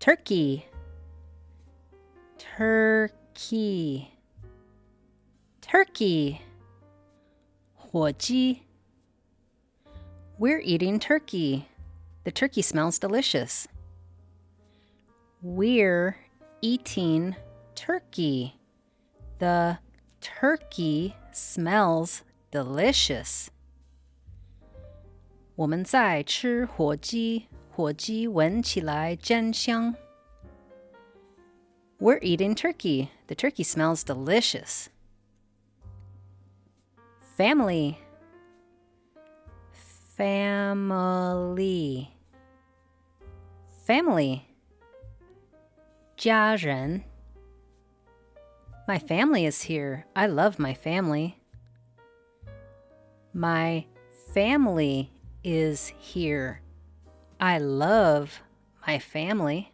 turkey, turkey, turkey, 火鸡 We're eating turkey. The turkey smells delicious. We're eating turkey. The turkey smells delicious. 我们在吃火鸡，火鸡闻起来真香。We're eating turkey. The turkey smells delicious. Family, family, family, 家人 My family is here. I love my family. My family is here. I love my family.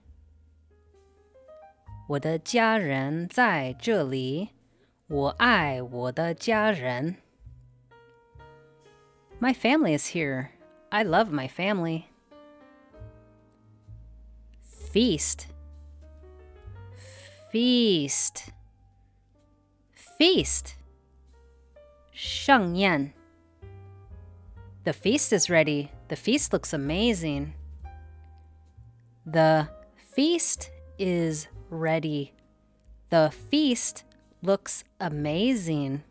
我的家人在这里，我爱我的家人。My family is here. I love my family. Feast, feast, feast. 盛宴 The feast is ready. The feast looks amazing. The feast is ready. The feast looks amazing.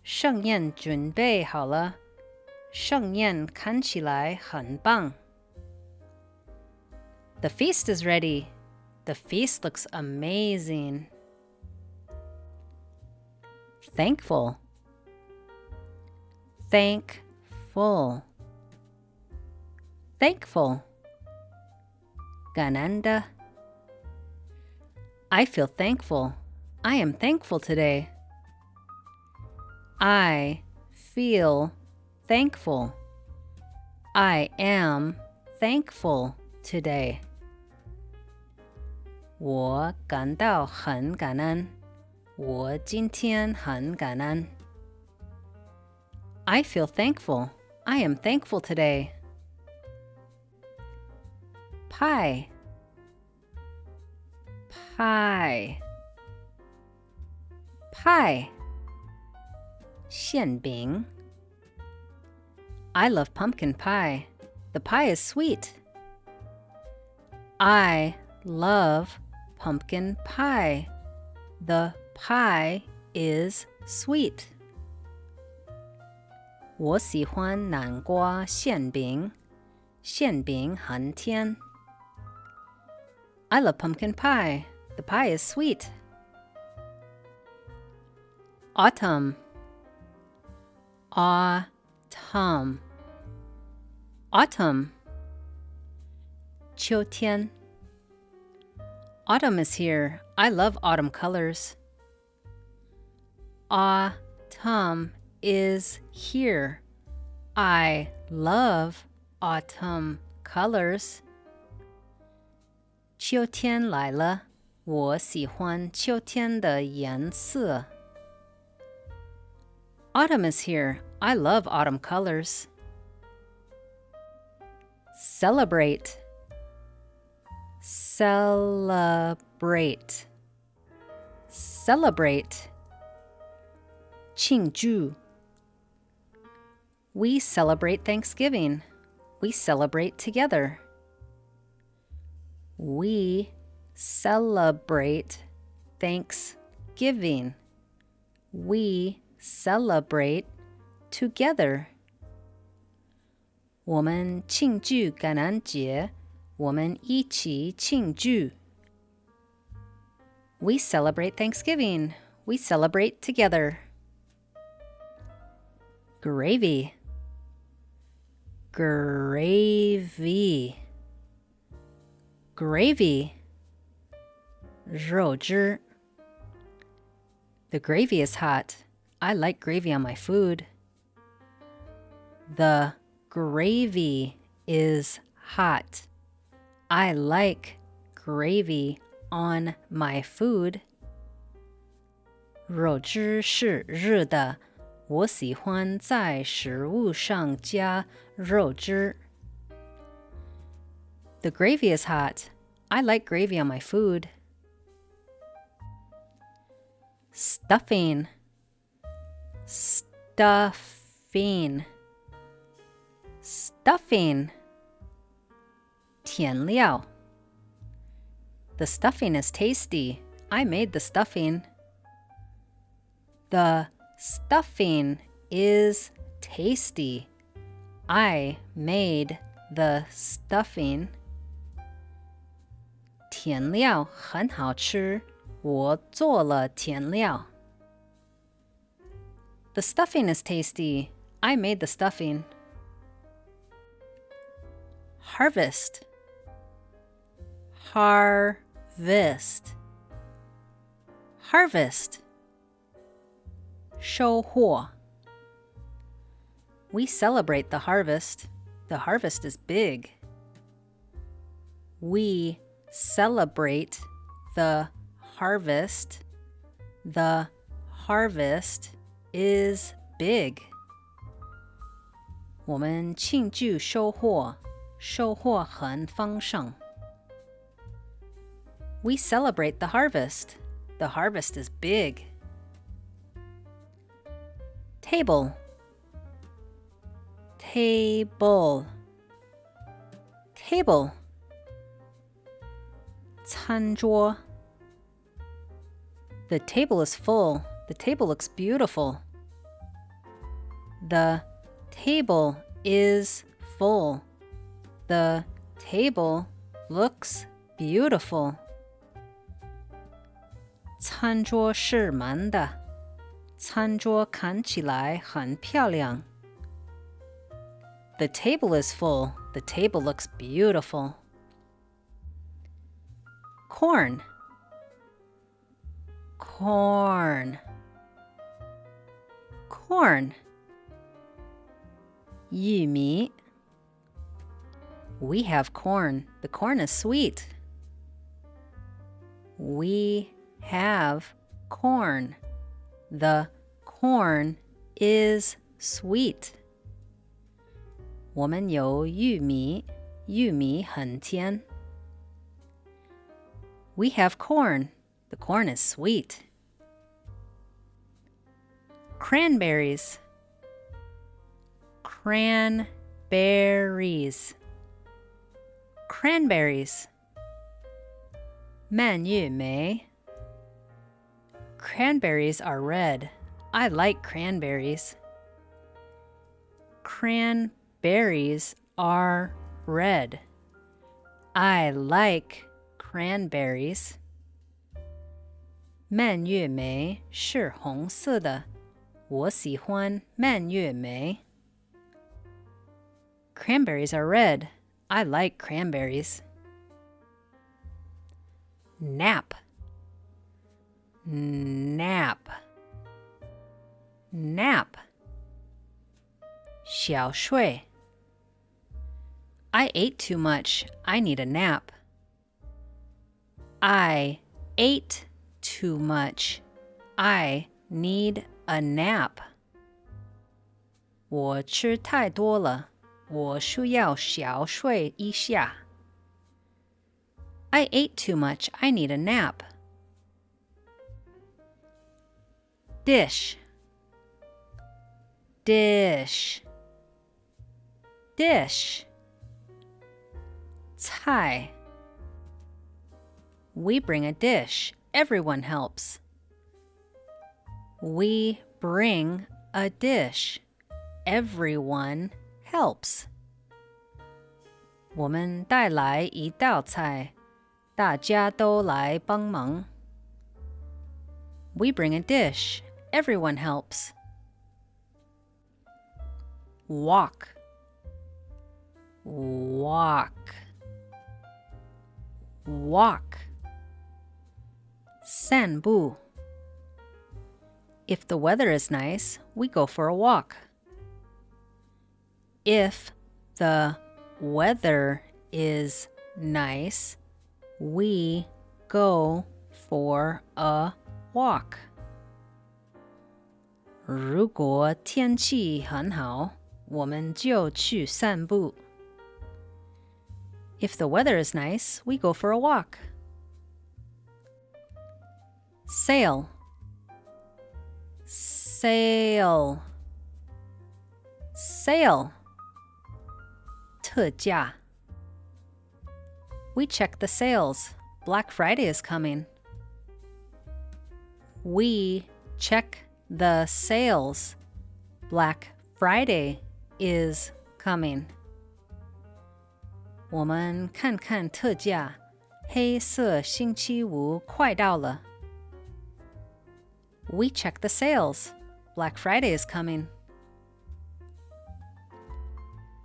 盛宴准备好了。盛宴看起来很棒。The feast is ready. The feast looks amazing. Thankful, thankful, thankful. 感恩的 I feel thankful. I am thankful today. I feel thankful. I am thankful today. 我感到很感恩。我今天很感恩。I feel thankful. I am thankful today. Pie, pie, pie. 馅饼 I love pumpkin pie. The pie is sweet. I love pumpkin pie. The pie is sweet. 我喜欢南瓜馅饼，馅饼很甜。I love pumpkin pie. The pie is sweet. Autumn, autumn, autumn. 秋天 Autumn is here. I love autumn colors. Autumn is here. I love autumn colors. 秋天来了，我喜欢秋天的颜色。Autumn is here. I love autumn colors. Celebrate, celebrate, celebrate. 庆祝 We celebrate Thanksgiving. We celebrate together. We celebrate Thanksgiving. We celebrate together. 我们庆祝感恩节，我们一起庆祝。We celebrate Thanksgiving. We celebrate together. Gravy, gravy, gravy. 肉汁 The gravy is hot. I like gravy on my food. The gravy is hot. I like gravy on my food. 肉汁是热的，我喜欢在食物上加肉汁。The gravy is hot. I like gravy on my food. Stuffing. Stuffing. Stuffing. 填料. The stuffing is tasty. I made the stuffing. The stuffing is tasty. I made the stuffing. 甜料很好吃，我做了甜料。The stuffing is tasty. I made the stuffing. Harvest. Harvest. Harvest. 收获. We celebrate the harvest. The harvest is big. We celebrate the harvest. The harvest is big. 我们庆祝收获，收获很丰盛。We celebrate the harvest. The harvest is big. Table. Table. Table. 餐桌. The table is full. The table looks beautiful. The table is full. The table looks beautiful. 餐桌是满的，餐桌看起来很漂亮。The table is full. The table looks beautiful. Corn. Corn. Corn. 玉米. We have corn. The corn is sweet. We have corn. The corn is sweet. 我们有玉米，玉米很甜。We have corn. The corn is sweet. Cranberries. Cranberries. Cranberries. 蔓越莓. Cranberries are red. I like cranberries. Cranberries are red. I like cranberries. 蔓越莓是红色的，我喜欢蔓越莓。Cranberries are red. I like cranberries. Nap. Nap. Nap. 小睡. I ate too much. I need a nap. I ate too much. I need a nap. 我吃太多了，我需要小睡一下。I ate too much. I need a nap. Dish. Dish. Dish. 菜. We bring a dish. Everyone helps. We bring a dish. Everyone helps. 我们带来一道菜，大家都来帮忙。We bring a dish. Everyone helps. Walk. Walk. Walk. 散步. If the weather is nice, we go for a walk. If the weather is nice, we go for a walk. 如果天气很好，我们就去散步。If the weather is nice, we go for a walk. Sale, sale, sale. 特价. We check the sales. Black Friday is coming. We check the sales. Black Friday is coming. 我们看看特价，黑色星期五快到了。We check the sales. Black Friday is coming.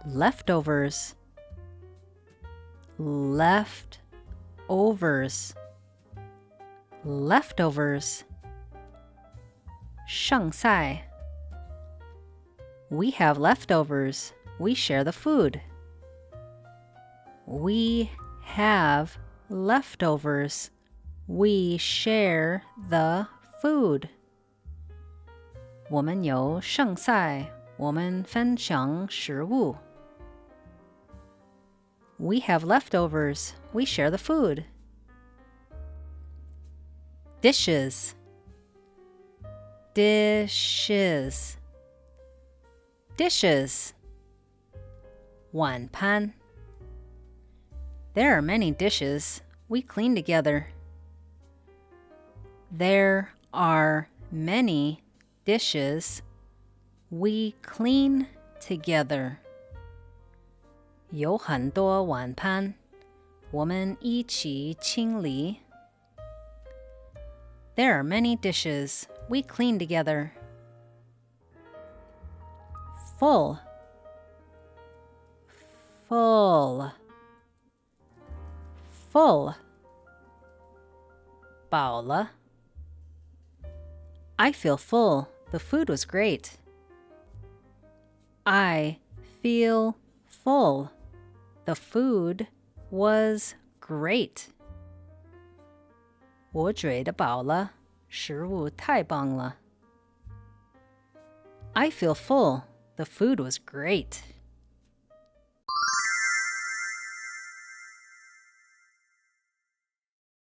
Leftovers, leftovers, leftovers. 剩菜. We have leftovers. We share the food. We have leftovers. We share the food. 我们有剩菜，我们分享食物。We have leftovers. We share the food. Dishes, dishes, dishes. 碗盘. There are many dishes. We clean together. There are many dishes. We clean together. 有很多碗盘，我们一起清理。There are many dishes. We clean together. Full, full, full. 饱了. I feel full. The food was great. I feel full. The food was great. 我嘴得饱了，食物太棒了。I feel full. The food was great.